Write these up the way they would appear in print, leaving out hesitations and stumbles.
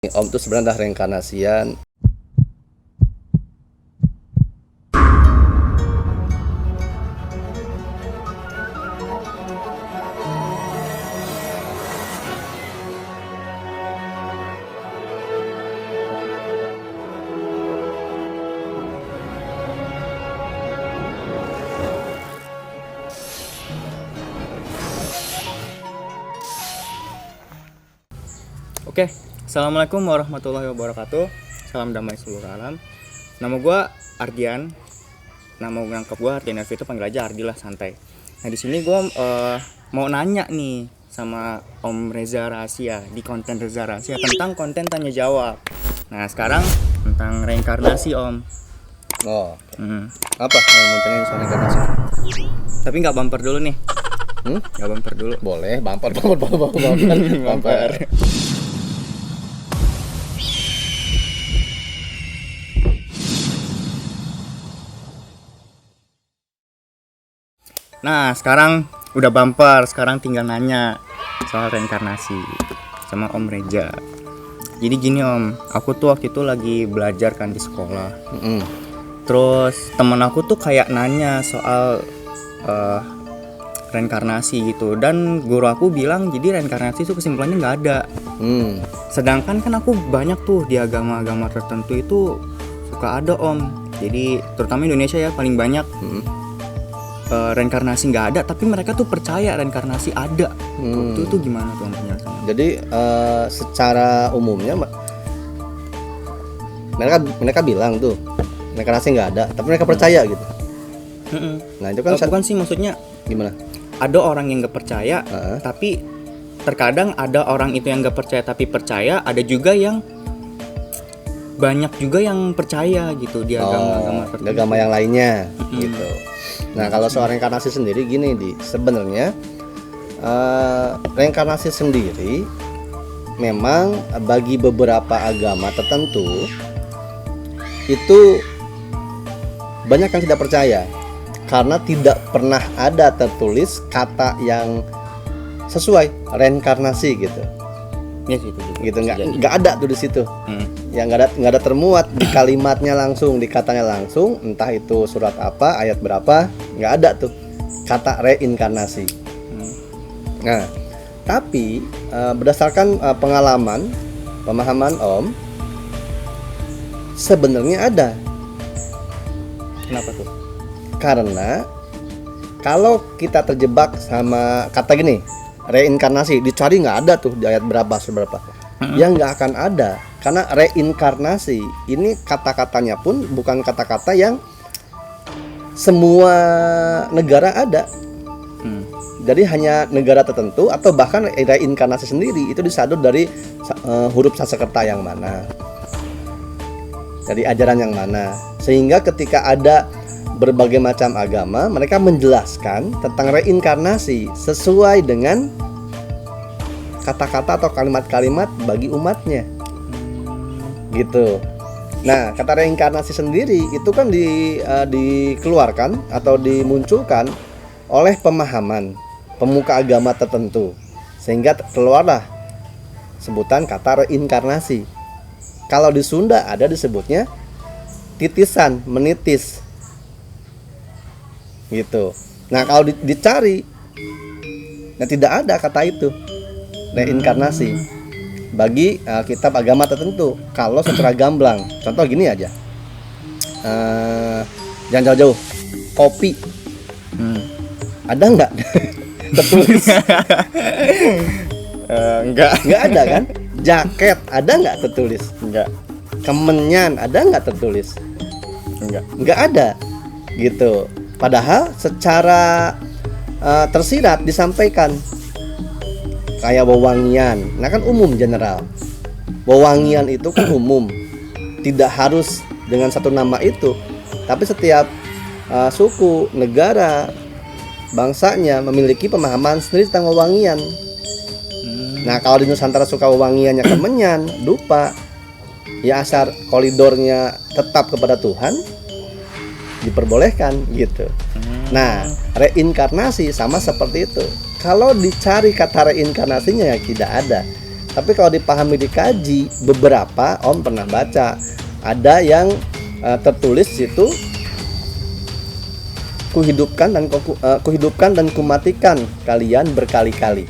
Om tuh sebenarnya dah reinkarnasian. Oke, assalamualaikum warahmatullahi wabarakatuh. Salam damai seluruh alam. Nama gue Ardian. Nama lengkap gue Ardian Arfi, itu panggil aja Ardi lah, santai. Nah di sini gue mau nanya nih sama Om Reza Rahasia di konten Reza Rahasia tentang konten tanya jawab. Nah sekarang tentang reinkarnasi Om. Oh, apa yang mau tanyain soal reinkarnasi? Tapi nggak bumper dulu nih. Nggak bumper dulu. Boleh, bumper. Bumper. Nah sekarang udah bumper, sekarang tinggal nanya soal reinkarnasi sama Om Reza. Jadi gini Om, aku tuh waktu itu lagi belajar kan di sekolah. Terus temen aku tuh kayak nanya soal reinkarnasi gitu. Dan guru aku bilang jadi reinkarnasi itu kesimpulannya nggak ada. Sedangkan kan aku banyak tuh di agama-agama tertentu itu suka ada Om. Jadi terutama Indonesia ya paling banyak. Reinkarnasi nggak ada, tapi mereka tuh percaya reinkarnasi ada. Itu gimana tuh penjelasannya? Jadi secara umumnya mereka bilang tuh reinkarnasi nggak ada, tapi mereka percaya gitu. Nah itu kan bukan sih, maksudnya gimana? ada orang yang nggak percaya, tapi terkadang ada orang itu yang nggak percaya tapi percaya. Ada juga yang banyak juga yang percaya gitu di agama-agama tertentu. Agama yang lainnya gitu. Nah kalau soal reinkarnasi sendiri gini sebenarnya reinkarnasi sendiri memang bagi beberapa agama tertentu itu banyak yang tidak percaya karena tidak pernah ada tertulis kata yang sesuai reinkarnasi gitu. Ya sih, itu juga. Gitu nggak ada tuh di situ. Yang nggak ada termuat di kalimatnya langsung, di katanya langsung, entah itu surat apa, ayat berapa, nggak ada tuh kata reinkarnasi. Nah tapi berdasarkan pengalaman, pemahaman Om, sebenarnya ada. Kenapa tuh? Karena kalau kita terjebak sama kata gini, reinkarnasi, dicari nggak ada tuh di ayat berapa seberapa. Yang nggak akan ada, karena reinkarnasi ini kata-katanya pun bukan kata-kata yang semua negara ada. Jadi hanya negara tertentu atau bahkan reinkarnasi sendiri itu disadur dari huruf Sanskerta yang mana, dari ajaran yang mana, sehingga ketika ada berbagai macam agama mereka menjelaskan tentang reinkarnasi sesuai dengan kata-kata atau kalimat-kalimat bagi umatnya gitu. Nah kata reinkarnasi sendiri itu kan dikeluarkan atau dimunculkan oleh pemahaman pemuka agama tertentu, sehingga keluarlah sebutan kata reinkarnasi. Kalau di Sunda ada disebutnya titisan, menitis gitu. Nah kalau dicari, nah tidak ada kata itu reinkarnasi bagi kitab agama tertentu. Kalau secara gamblang, contoh gini aja, jangan jauh-jauh, kopi ada nggak tertulis? Nggak ada kan. Jaket ada nggak tertulis? Enggak. Kemenyan ada nggak tertulis? Nggak ada gitu. Padahal secara tersirat disampaikan. Kayak wewangian, nah kan umum, general. Wewangian itu kan umum, tidak harus dengan satu nama itu, tapi setiap suku, negara, bangsanya memiliki pemahaman sendiri tentang wewangian. Nah kalau di Nusantara suka wewangiannya kemenyan, dupa, ya asal koridornya tetap kepada Tuhan, diperbolehkan gitu. Nah reinkarnasi sama seperti itu. Kalau dicari kata reinkarnasinya ya tidak ada. Tapi kalau dipahami dikaji, beberapa Om pernah baca ada yang tertulis situ, kuhidupkan dan kumatikan kalian berkali-kali.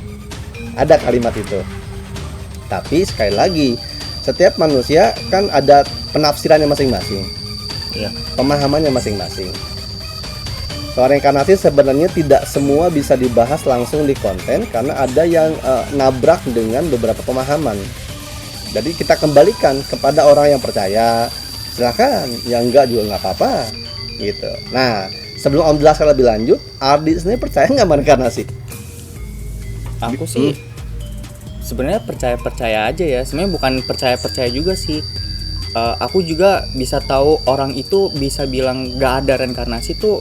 Ada kalimat itu. Tapi sekali lagi, setiap manusia kan ada penafsirannya masing-masing, pemahamannya masing-masing. Soal reinkarnasi sebenarnya tidak semua bisa dibahas langsung di konten, karena ada yang nabrak dengan beberapa pemahaman. Jadi kita kembalikan kepada orang yang percaya, silakan, yang enggak juga nggak apa-apa gitu. Nah, sebelum Om jelaskan lebih lanjut, Ardi sendiri percaya nggak sama reinkarnasi? Aku sih sebenarnya percaya aja ya. Sebenarnya bukan percaya juga sih. Aku juga bisa tahu orang itu bisa bilang nggak ada reinkarnasi tuh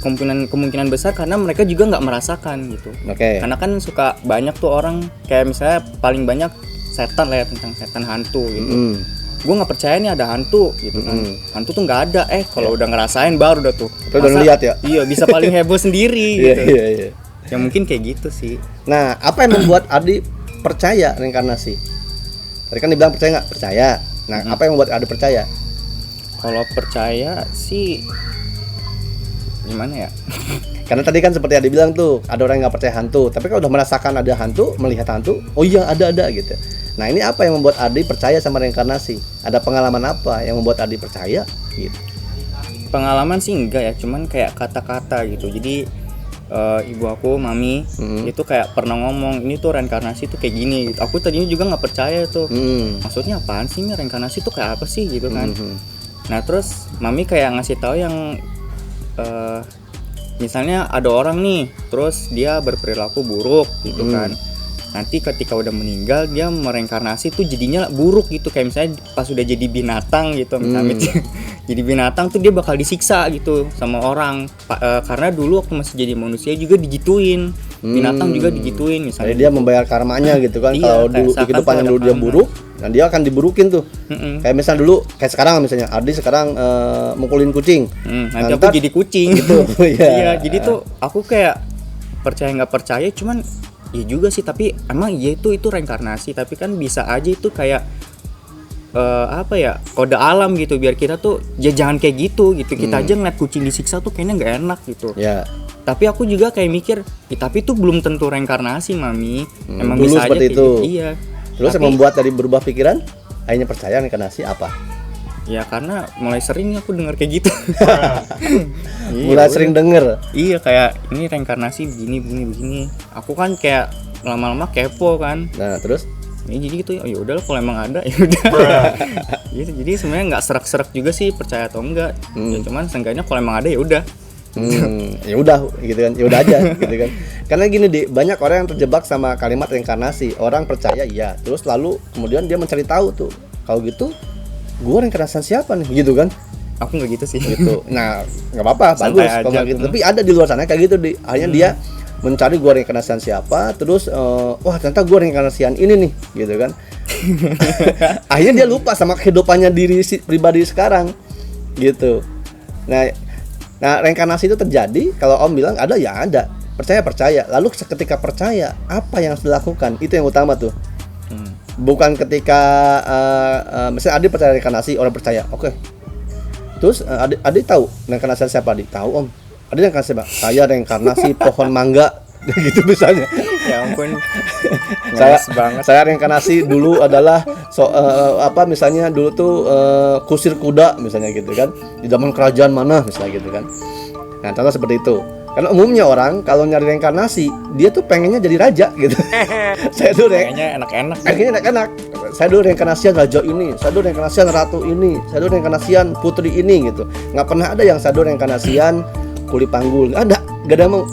kemungkinan besar karena mereka juga nggak merasakan gitu. Karena kan suka banyak tuh orang kayak misalnya paling banyak setan lah ya, tentang setan hantu gitu. Gue nggak percaya nih ada hantu gitu kan. Hantu tuh nggak ada. Kalau udah ngerasain baru udah tuh. Udah ngeliat ya. Iya, bisa paling heboh sendiri gitu. Iya. Ya mungkin kayak gitu sih. Nah, apa yang membuat Ardi percaya reinkarnasi? Tadi kan dibilang percaya nggak? Percaya. Nah, apa yang membuat Ardi percaya? Kalau percaya sih gimana ya? Karena tadi kan seperti Adi bilang tuh, ada orang yang nggak percaya hantu, tapi kalau udah merasakan ada hantu, melihat hantu, oh iya ada gitu. Nah, ini apa yang membuat Adi percaya sama reinkarnasi? Ada pengalaman apa yang membuat Adi percaya gitu? Pengalaman sih enggak ya, cuman kayak kata-kata gitu. Jadi ibu aku, mami, itu kayak pernah ngomong ini tuh reinkarnasi tuh kayak gini gitu. Aku tadinya juga nggak percaya tuh. Maksudnya apaan sih ini reinkarnasi tuh kayak apa sih gitu kan? Nah, terus mami kayak ngasih tahu yang misalnya ada orang nih, terus dia berperilaku buruk gitu kan. Nanti ketika udah meninggal dia mereinkarnasi tuh jadinya buruk gitu, kayak misalnya pas udah jadi binatang gitu, misalnya jadi binatang tuh dia bakal disiksa gitu sama orang karena dulu waktu masih jadi manusia juga digituin, binatang juga digituin misalnya. Jadi dia membayar karmanya gitu kan. Kalau dulu di kehidupan yang dulu dia buruk, nah dia akan diburukin tuh. Kayak misalnya dulu, kayak sekarang misalnya Ardi sekarang mukulin kucing. Nanti aku jadi kucing gitu. Iya, jadi tuh aku kayak percaya nggak percaya, cuman iya juga sih, tapi emang iya itu reinkarnasi, tapi kan bisa aja itu kayak apa ya, kode alam gitu, biar kita tuh ya jangan kayak gitu. Kita aja ngeliat kucing disiksa tuh kayaknya nggak enak gitu. Tapi aku juga kayak mikir, tapi itu belum tentu reinkarnasi, mami. Emang dulu bisa seperti aja itu. Iya. Terus yang membuat tadi berubah pikiran, akhirnya percaya reinkarnasi apa? Ya karena mulai sering aku dengar kayak gitu. Mulai sering denger. Iya, kayak ini reinkarnasi begini. Aku kan kayak lama-lama kepo kan. Nah, terus jadi gitu ya udahlah, kalau emang ada ya udah. Gitu. Jadi sebenarnya nggak serak-serak juga sih percaya atau enggak. Ya cuman seenggaknya kalau emang ada ya udah. Ya udah gitu kan. Ya udah aja gitu kan. Karena gini, banyak orang yang terjebak sama kalimat reinkarnasi. Orang percaya iya, terus lalu kemudian dia mencari tahu tuh. Kalau gitu, gue reinkarnasi siapa nih gitu kan? Aku nggak gitu sih. Gitu. Nah, nggak apa-apa, bagus kalau gitu. Tapi ada di luar sana kayak gitu. Akhirnya dia mencari gue reinkarnasian siapa, terus wah ternyata gue reinkarnasian ini nih, gitu kan. Akhirnya dia lupa sama kehidupannya diri pribadi sekarang, gitu. Nah reinkarnasi itu terjadi. Kalau Om bilang ada ya ada, percaya. Lalu ketika percaya, apa yang harus dilakukan? Itu yang utama tuh. Bukan ketika misalnya Adi percaya reinkarnasi, orang percaya, oke. Terus Adi tahu reinkarnasi siapa? Adi tahu, Om. Adi reinkarnasi siapa? Saya reinkarnasi pohon mangga, gitu misalnya. Ya ampun. Saya reinkarnasi dulu adalah misalnya dulu tuh kusir kuda misalnya gitu kan. Di zaman kerajaan mana misalnya gitu kan. Nah, contoh seperti itu. Karena umumnya orang kalau nyari reinkarnasi, dia tuh pengennya jadi raja gitu. Saya dulu pengennya enak-enak. Enak. Saya dulu reinkarnasian raja ini, saya dulu reinkarnasian ratu ini, saya dulu reinkarnasian putri ini gitu. Nggak pernah ada yang saya dulu reinkarnasian kuli panggul. Nggak ada mau.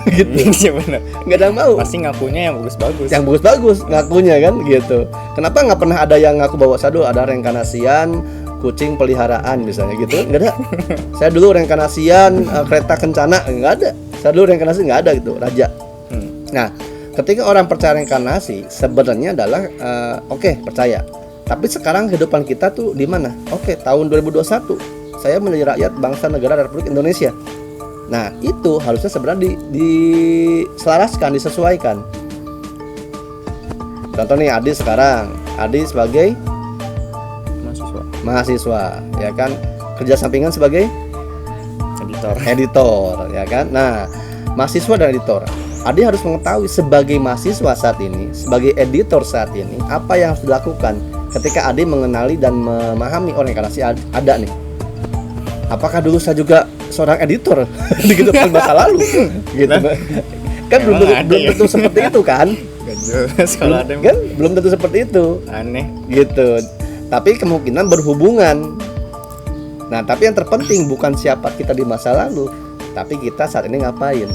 Gitu. Iya benar. Nggak ada mau. Pasti ngakunya yang bagus-bagus. Yang bagus-bagus ngakunya kan gitu. Kenapa nggak pernah ada yang ngaku bahwa saya dulu ada reinkarnasian kucing peliharaan misalnya gitu? Nggak ada. Saya dulu reinkarnasian kereta kencana, nggak ada. Saya dulu reinkarnasi nggak ada gitu, raja. Nah, ketika orang percaya reinkarnasi sebenarnya adalah oke, percaya. Tapi sekarang kehidupan kita tuh di mana? Oke, tahun 2021 saya menjadi rakyat bangsa negara Republik Indonesia. Nah, itu harusnya sebenarnya diselaraskan, disesuaikan. Contoh nih Adi sekarang, Adi sebagai mahasiswa, ya kan, kerja sampingan sebagai editor, ya kan. Nah, mahasiswa dan editor, Adi harus mengetahui sebagai mahasiswa saat ini, sebagai editor saat ini, apa yang harus dilakukan ketika Adi mengenali dan memahami reinkarnasi ada nih. Apakah dulu saya juga seorang editor di kehidupan masa lalu, gitu kan? belum tentu seperti itu kan? Kalau ada Kan belum tentu seperti itu, aneh gitu. Tapi kemungkinan berhubungan. Nah, tapi yang terpenting bukan siapa kita di masa lalu, tapi kita saat ini ngapain.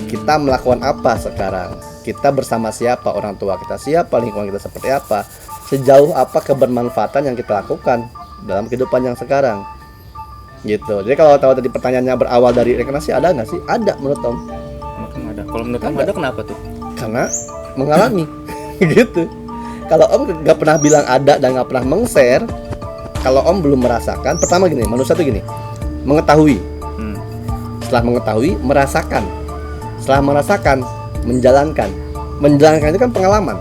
Kita melakukan apa sekarang? Kita bersama siapa? Orang tua kita siapa? Lingkungan kita seperti apa? Sejauh apa kebermanfaatan yang kita lakukan dalam kehidupan yang sekarang? Gitu. Jadi kalau tahu tadi pertanyaannya berawal dari reinkarnasi, ada nggak sih? Ada menurut Om. ada. Kalau menurut Om ada, kenapa tuh? Karena mengalami. Gitu. Kalau Om nggak pernah bilang ada dan nggak pernah meng-share, kalau Om belum merasakan, pertama gini, manusia tuh gini, mengetahui. Setelah mengetahui, merasakan. Setelah merasakan, menjalankan. Menjalankan itu kan pengalaman.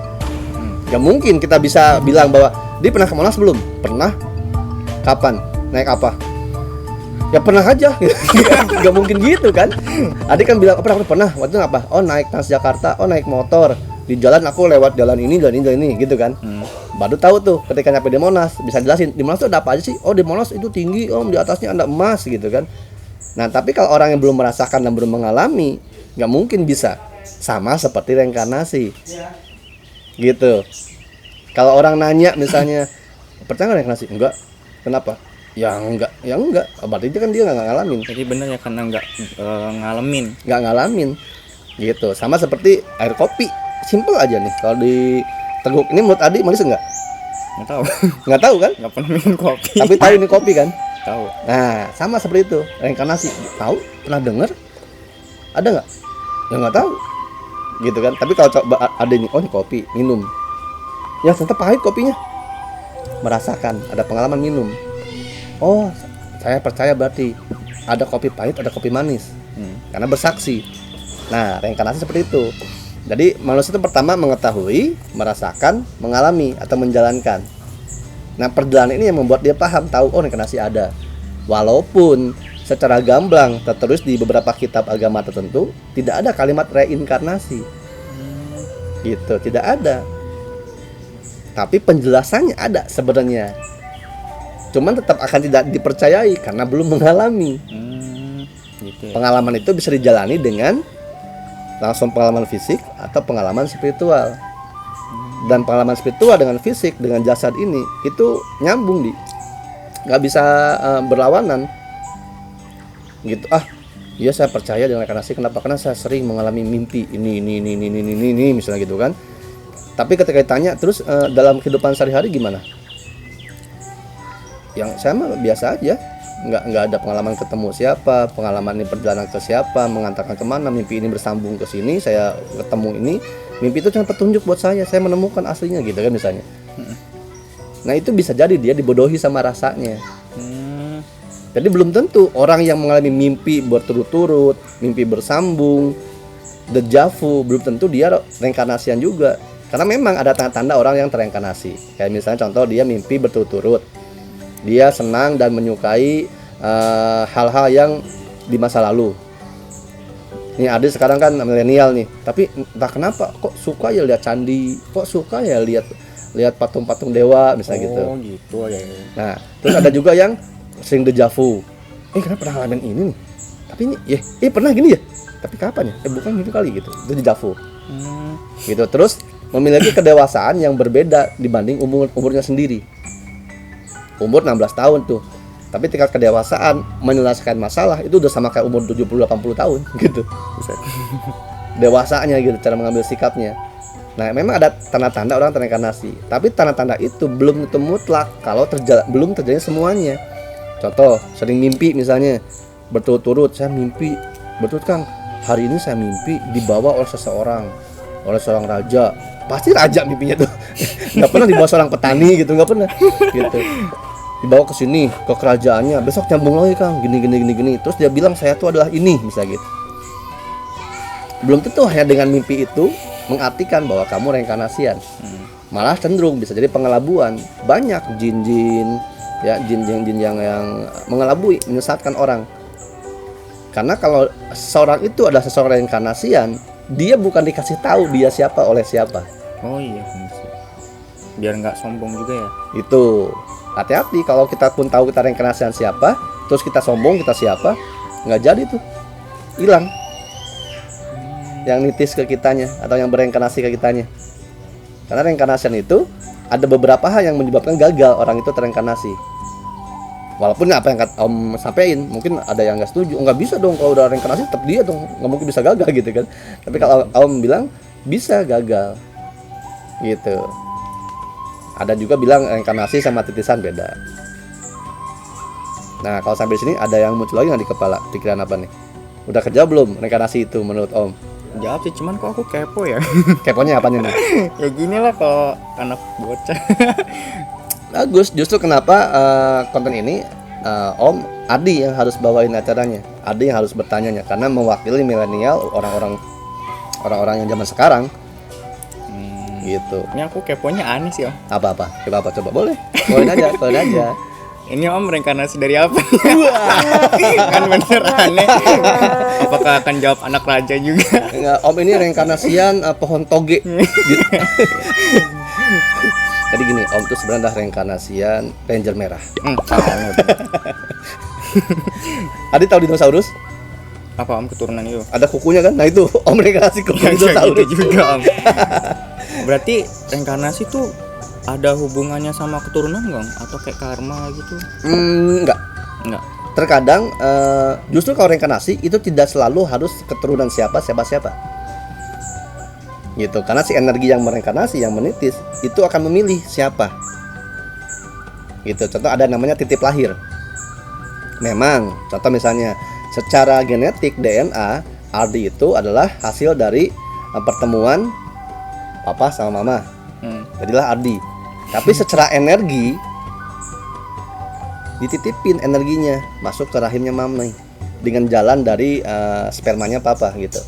Gak mungkin kita bisa bilang bahwa dia pernah ke Monas belum? Pernah. Kapan? Naik apa? Ya pernah aja. Gak mungkin gitu kan. Adik kan bilang, oh, pernah. Waktu itu apa? Oh, naik Transjakarta, oh, naik motor. Di jalan aku lewat jalan ini gitu kan. Baru tahu tuh ketika nyampe di Monas, bisa jelasin di Monas tuh ada apa aja sih? Oh, di Monas itu tinggi, Om, di atasnya ada emas gitu kan. Nah, tapi kalau orang yang belum merasakan dan belum mengalami, nggak mungkin bisa. Sama seperti reinkarnasi. Gitu. Kalau orang nanya misalnya, percaya nggak reinkarnasi? Enggak. Kenapa? Ya enggak. Berarti itu kan dia nggak ngalamin. Jadi benar ya, karena nggak ngalamin. Gitu. Sama seperti air kopi. Simple aja nih. Kalau di teguk ini menurut Adi manis enggak? Nggak tahu kan? Nggak pernah minum kopi. Tapi tahu ini kopi kan? Tahu. Nah, sama seperti itu. Reinkarnasi. Tahu? Pernah dengar? Ada nggak? Ya nggak tahu. Gitu kan? Tapi kalau coba ada ini, oh ini kopi, minum. Ya ternyata pahit kopinya. Merasakan, ada pengalaman minum. Oh, saya percaya berarti ada kopi pahit, ada kopi manis. Karena bersaksi. Nah, reinkarnasi seperti itu. Jadi manusia itu pertama mengetahui, merasakan, mengalami atau menjalankan. Nah, perjalanan ini yang membuat dia paham, tahu oh reinkarnasi ada. Walaupun secara gamblang tertulis di beberapa kitab agama tertentu tidak ada kalimat reinkarnasi. Gitu, tidak ada. Tapi penjelasannya ada sebenarnya. Cuman tetap akan tidak dipercayai karena belum mengalami. Gitu ya. Pengalaman itu bisa dijalani dengan langsung pengalaman fisik atau pengalaman spiritual. Dan pengalaman spiritual dengan fisik, dengan jasad ini itu nyambung nggak bisa berlawanan gitu. Iya saya percaya dengan reinkarnasi. Kenapa? Karena saya sering mengalami mimpi ini misalnya gitu kan. Tapi ketika ditanya terus dalam kehidupan sehari-hari gimana? Yang saya mah biasa aja. Nggak ada pengalaman ketemu siapa, pengalaman ini perjalanan ke siapa, mengantarkan kemana, mimpi ini bersambung ke sini, saya ketemu ini, mimpi itu cuma petunjuk buat saya menemukan aslinya gitu kan misalnya. Nah itu bisa jadi dia dibodohi sama rasanya. Jadi belum tentu orang yang mengalami mimpi berturut-turut, mimpi bersambung, déjà vu, belum tentu dia reinkarnasian juga. Karena memang ada tanda-tanda orang yang tereinkarnasi. Kayak misalnya contoh dia mimpi berturut-turut, dia senang dan menyukai hal-hal yang di masa lalu. Nih Adi sekarang kan milenial nih, tapi entah kenapa kok suka ya lihat candi, kok suka ya lihat patung-patung dewa misalnya gitu. Oh gitu ya. Nah terus ada juga yang sering déjà vu. Kenapa pernah ngalamin ini nih? Tapi ini pernah gini ya? Tapi kapan ya? Bukan gitu kali gitu. Itu déjà vu. Gitu. Terus memiliki kedewasaan yang berbeda dibanding umurnya sendiri. Umur 16 tahun tuh. Tapi tingkat kedewasaan menyelesaikan masalah itu udah sama kayak umur 70-80 tahun gitu. Dewasanya gitu cara mengambil sikapnya. Nah, memang ada tanda-tanda orang tereinkarnasi. Tapi tanda-tanda itu belum tentu mutlak kalau belum terjadi semuanya. Contoh, sering mimpi misalnya berturut-turut saya mimpi, betul Kang, hari ini saya mimpi dibawa oleh seorang raja. Pasti raja mimpinya tuh. Nggak pernah dibawa seorang petani gitu, nggak pernah gitu. Dibawa ke sini, ke kerajaannya, besok nyambung lagi Kang, gini. Terus dia bilang saya tuh adalah ini, misalnya gitu. Belum tentu hanya dengan mimpi itu mengartikan bahwa kamu reinkarnasian. Malah cenderung bisa jadi pengelabuan. Banyak jin-jin ya, jin-jin yang mengelabui, menyesatkan orang. Karena kalau seseorang itu adalah seseorang reinkarnasian, dia bukan dikasih tahu dia siapa oleh siapa. Oh iya, biar nggak sombong juga ya. Itu hati-hati kalau kita pun tahu kita reinkarnasian siapa, terus kita sombong kita siapa, nggak jadi tuh, hilang yang nitis ke kitanya atau yang bereinkarnasi ke kitanya. Karena reinkarnasian itu ada beberapa hal yang menyebabkan gagal orang itu tereinkarnasi. Walaupun apa yang Om sampaikan, mungkin ada yang nggak setuju, nggak bisa dong kalau udah reinkarnasi tetap dia dong, nggak mungkin bisa gagal gitu kan. Tapi kalau Om bilang bisa gagal gitu. Ada juga bilang reinkarnasi sama titisan beda. Nah kalau sampai sini ada yang muncul lagi nggak di kepala, pikiran apa nih? Udah kerja belum reinkarnasi itu menurut Om? Jawab sih, cuman kok aku kepo ya. Keponya apanya nih? Ya gini lah kalau anak bocah. Bagus, justru kenapa konten ini Om Adi yang harus bawain acaranya, Adi yang harus bertanyanya, karena mewakili milenial, orang-orang yang zaman sekarang. Gitu. Ini aku keponya aneh sih Om. Apa coba boleh aja. Ini Om reinkarnasi dari apa? Kan bener aneh. Apakah akan jawab anak raja juga? Enggak, Om ini reinkarnasian pohon toge. Jadi gini, Om tuh sebenarnya adalah reinkarnasian Ranger merah. Adi tahu dinosaurus? Apa Om keturunan itu? Ada kukunya kan? Nah itu Om reinkarnasi kuku dinosaurus. Gitu juga Om. Berarti reinkarnasi tuh ada hubungannya sama keturunan nggak Om? Atau kayak karma gitu? Enggak. Terkadang justru kalau reinkarnasi itu tidak selalu harus keturunan siapa gitu, karena si energi yang mereinkarnasi, yang menitis itu akan memilih siapa gitu. Contoh ada namanya titip lahir. Memang contoh misalnya secara genetik DNA Ardi itu adalah hasil dari pertemuan papa sama mama, jadilah Ardi. Tapi secara energi dititipin energinya masuk ke rahimnya mama dengan jalan dari spermanya papa gitu.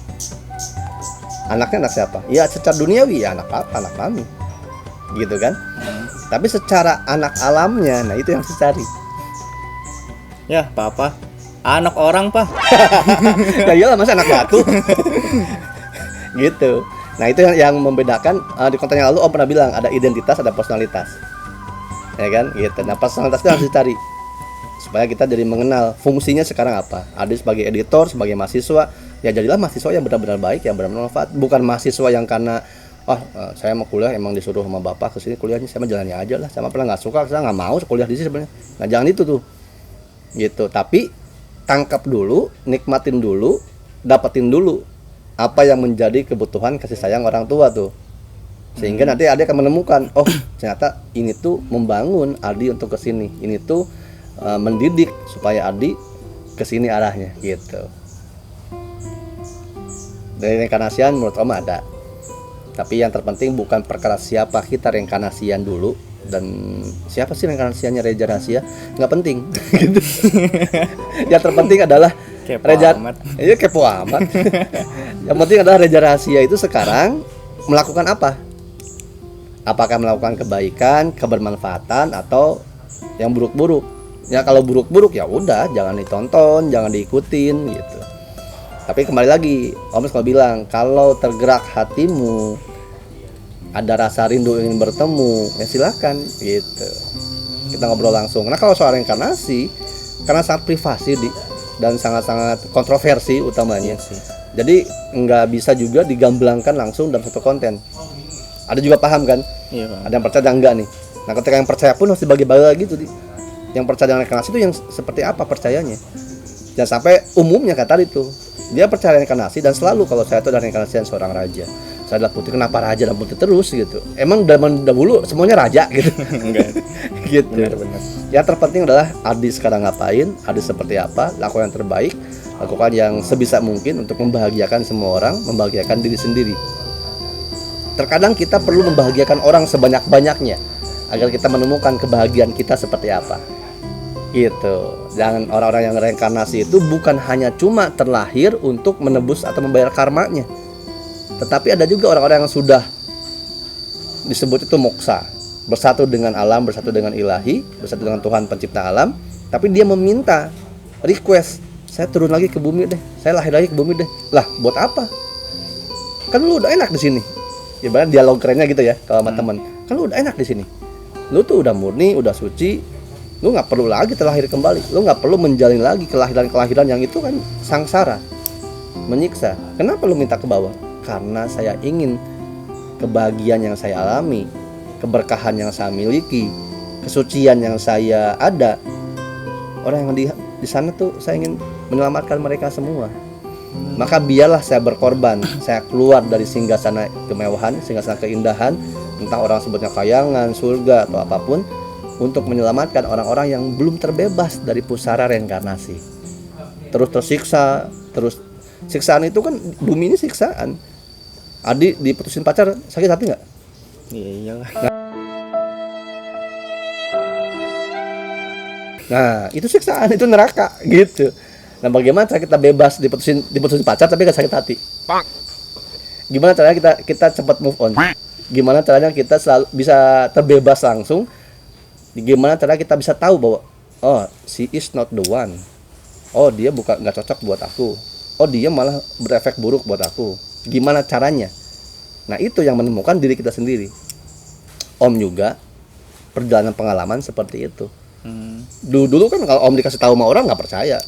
Anaknya anak siapa? Ya secara duniawi ya anak papa, anak mami gitu kan. Tapi secara anak alamnya, nah itu yang harus dicari. Ya papa anak orang Pak. Ya iyalah, masa anak batu. Gitu. Nah itu yang membedakan. Di konten yang lalu Om pernah bilang ada identitas, ada personalitas, ya kan gitu. Nah personalitas itu harus dicari supaya kita jadi mengenal fungsinya sekarang apa. Ada sebagai editor, sebagai mahasiswa, ya jadilah mahasiswa yang benar-benar baik, yang benar-benar manfaat. Bukan mahasiswa yang karena saya mau kuliah emang disuruh sama bapak kesini kuliahnya, saya mah jalannya aja lah, sama pernah nggak suka, saya nggak mau kuliah di sini sebenarnya. Nah jangan itu tuh gitu. Tapi tangkap dulu, nikmatin dulu, dapetin dulu apa yang menjadi kebutuhan kasih sayang orang tua tuh, sehingga nanti Adi akan menemukan, oh ternyata ini tuh membangun Adi untuk kesini, ini tuh mendidik supaya Adi kesini arahnya gitu. Dari reinkarnasian menurut Om ada, tapi yang terpenting bukan perkara siapa kita reinkarnasian dulu, dan siapa sih reinkarnasiannya Reja Rahasia, nggak penting gitu. Yang terpenting adalah Reja, iya kepo amat. Yang penting adalah Reja Rahasia itu sekarang melakukan apa? Apakah melakukan kebaikan, kebermanfaatan, atau yang buruk-buruk? Ya kalau buruk-buruk ya udah jangan ditonton, jangan diikutin gitu. Tapi kembali lagi, Om selalu bilang kalau tergerak hatimu, ada rasa rindu ingin bertemu, ya silakan gitu. Kita ngobrol langsung. Karena kalau soal reinkarnasi, karena sangat privasi dan sangat-sangat kontroversi utamanya. Jadi nggak bisa juga digamblangkan langsung dalam satu konten. Ada juga paham kan? Iya, Pak. Ada yang percaya, ada yang enggak nih. Nah ketika yang percaya pun harus dibagi-bagi lagi tuh. Yang percaya dengan reinkarnasi itu yang seperti apa percayanya. Jangan sampai umumnya kata itu dia percaya reinkarnasi dan selalu kalau saya itu adalah reinkarnasi seorang raja, saya adalah putri, kenapa raja dan putri terus gitu? Emang zaman dahulu semuanya raja gitu? Enggak. Gitu. Benar. Yang terpenting adalah Adi sekarang ngapain, Adi seperti apa, lakukan yang terbaik, lakukan yang sebisa mungkin untuk membahagiakan semua orang, membahagiakan diri sendiri. Terkadang kita perlu membahagiakan orang sebanyak-banyaknya agar kita menemukan kebahagiaan kita seperti apa. Gitu. Jangan orang-orang yang reinkarnasi itu bukan hanya cuma terlahir untuk menebus atau membayar karmanya, Tetapi ada juga orang-orang yang sudah disebut itu moksa, bersatu dengan alam, bersatu dengan ilahi, bersatu dengan Tuhan pencipta alam. Tapi dia meminta, request, saya turun lagi ke bumi deh, saya lahir lagi ke bumi deh. Lah, buat apa? Kan lu udah enak di sini. Ibaratnya dialog kerennya gitu ya kalau sama teman. Kan lu udah enak di sini. Lu tuh udah murni, udah suci. Lu nggak perlu lagi terlahir kembali. Lu nggak perlu menjalin lagi kelahiran-kelahiran yang itu kan sangsara, menyiksa. Kenapa lu minta ke bawah? Karena saya ingin kebahagiaan yang saya alami, keberkahan yang saya miliki, kesucian yang saya ada. Orang yang di sana tuh saya ingin menyelamatkan mereka semua. Maka biarlah saya berkorban, saya keluar dari singgasana kemewahan, singgasana keindahan, entah orang sebutnya kayangan, surga atau apapun, untuk menyelamatkan orang-orang yang belum terbebas dari pusara reinkarnasi. Terus tersiksa, terus siksaan itu kan bumi ini siksaan. Adi diputusin pacar sakit hati nggak? Iya iyalah. Nah, itu siksaan, itu neraka gitu. Nah, bagaimana cara kita bebas diputusin pacar tapi nggak sakit hati? Gimana caranya kita cepat move on? Gimana caranya kita selalu bisa terbebas langsung? Gimana caranya kita bisa tahu bahwa oh, she is not the one. Oh, dia nggak cocok buat aku. Oh, dia malah berefek buruk buat aku. Gimana caranya? Nah, itu yang menemukan diri kita sendiri. Om juga perjalanan pengalaman seperti itu. Dulu kan kalau Om dikasih tahu sama orang nggak percaya.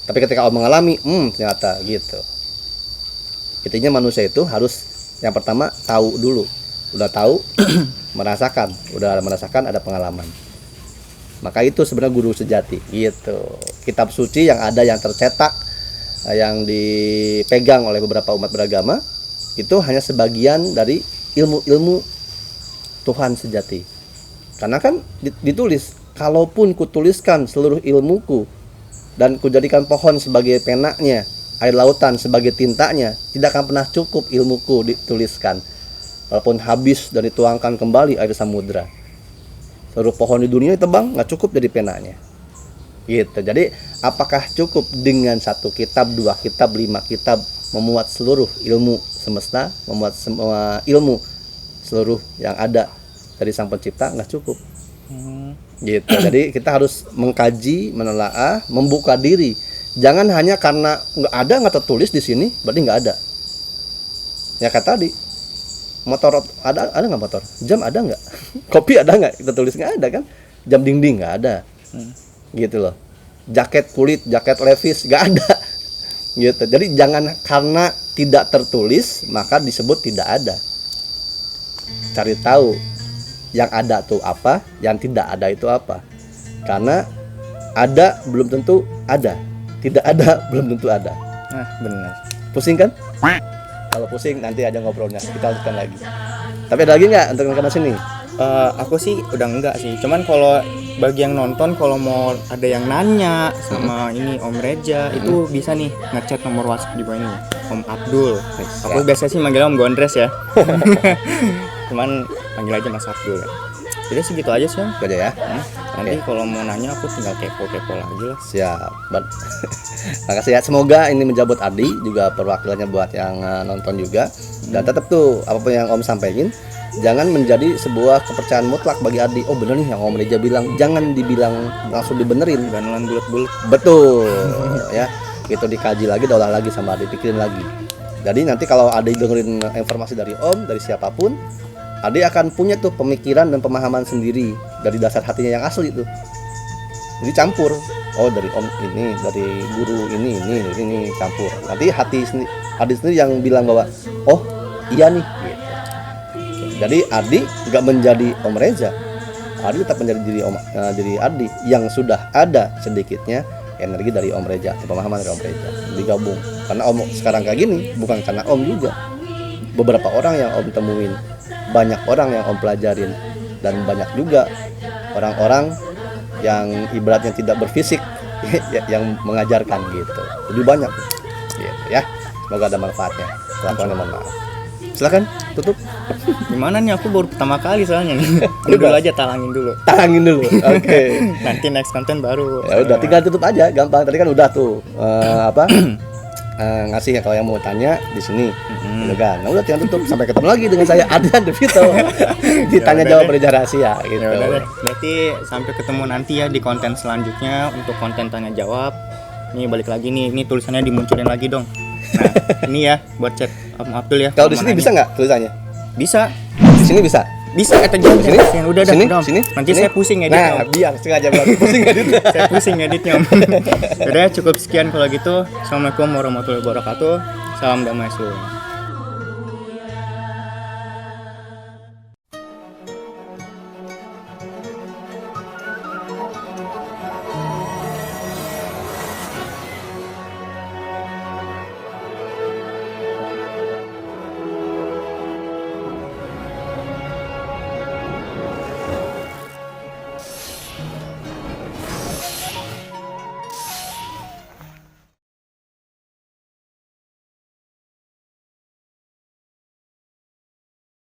Tapi ketika Om mengalami, ternyata gitu. Intinya manusia itu harus yang pertama tahu dulu. Udah tahu, merasakan ada pengalaman. Maka itu sebenarnya guru sejati gitu. Kitab suci yang ada yang tercetak, yang dipegang oleh beberapa umat beragama, itu hanya sebagian dari ilmu-ilmu Tuhan sejati. Karena kan ditulis, kalaupun kutuliskan seluruh ilmuku dan kujadikan pohon sebagai penanya, air lautan sebagai tintanya, tidak akan pernah cukup ilmuku dituliskan. Walaupun habis dan dituangkan kembali air samudra, seluruh pohon di dunia ditebang, nggak cukup jadi penanya. Gitu. Jadi apakah cukup dengan satu kitab, 2 kitab, 5 kitab memuat seluruh ilmu semesta, memuat semua ilmu seluruh yang ada dari Sang Pencipta? Nggak cukup. Gitu. Jadi kita harus mengkaji, menelaah, membuka diri. Jangan hanya karena nggak tertulis di sini berarti nggak ada. Ya kata tadi, motor ada nggak motor? Jam ada nggak? Kopi ada nggak? Kita tulis nggak ada kan? Jam dinding nggak ada. Gitu loh. Jaket kulit, jaket Levi's nggak ada. Gitu. Jadi jangan karena tidak tertulis maka disebut tidak ada. Cari tahu yang ada tuh apa, yang tidak ada itu apa. Karena ada belum tentu ada, tidak ada belum tentu ada. Nah, benar. Pusing kan? Kalau pusing nanti aja ngobrolnya, kita lanjutkan lagi. Tapi ada lagi nggak untuk rekaman sini? Aku sih udah enggak sih. Cuman kalau bagi yang nonton, kalau mau ada yang nanya sama ini Om Reja, itu bisa nih ngechat nomor WhatsApp di bawah ini, Om Abdul. Aku biasa sih manggilnya Om Gondres ya. Cuman panggil aja Mas Abdul ya. Jadi segitu aja sih. Itu aja ya. Nanti kalau mau nanya aku tinggal kepo-kepo lagi lah. Siap. Makasih ya. Semoga ini menjabut Adi juga perwakilannya buat yang nonton juga. Dan tetap tuh apapun yang Om sampaikan, jangan menjadi sebuah kepercayaan mutlak bagi Adi. Oh bener nih yang Om Reja bilang, jangan dibilang langsung dibenerin. Ganulan bulat-bulat. Betul. Ya. Itu dikaji lagi, diolah lagi sama Adi, pikirin lagi. Jadi nanti kalau Adi dengerin informasi dari Om, dari siapapun, Adi akan punya tuh pemikiran dan pemahaman sendiri dari dasar hatinya yang asli tuh. Jadi campur. Oh dari Om ini, dari guru ini campur. Nanti Adi sendiri yang bilang bahwa oh iya nih. Gitu. Jadi Adi nggak menjadi Om Reza. Adi tetap menjadi diri Adi yang sudah ada sedikitnya energi dari Om Reza, pemahaman dari Om Reza digabung. Karena Om sekarang kayak gini bukan karena Om juga. Beberapa orang yang Om temuin, banyak orang yang Om pelajarin, dan banyak juga orang-orang yang ibaratnya tidak berfisik yang mengajarkan gitu. Lebih banyak gitu ya. Semoga ada manfaatnya. Selamat maaf. Silakan tutup. Gimana nih, aku baru pertama kali soalnya nih. Dulu aja talangin dulu. Oke. Nanti next konten baru. Ya udah tinggal tutup aja, gampang. Tadi kan udah tuh ngasih ya kalau yang mau tanya di sini, gitu kan. Nah udah tinggal tutup sampai ketemu lagi dengan saya Adrian Devito ditanya jawab berita rahasia gitu. Ya udah deh. Berarti sampai ketemu nanti ya di konten selanjutnya untuk konten tanya jawab. Nih balik lagi nih, ini tulisannya dimunculin lagi dong. Nah ini ya buat chat Om Abdul ya. Kalau di sini bisa nggak tulisannya? Bisa. Di sini bisa. Bisa jangan Sini? yang udah Sini? dah. Sini? Nanti Sini? saya pusing editnya. Nah, biar sengaja banget pusing editnya. Saya pusing editnya Om. Udah cukup sekian kalau gitu. Assalamualaikum warahmatullahi wabarakatuh. Salam damai seluruh.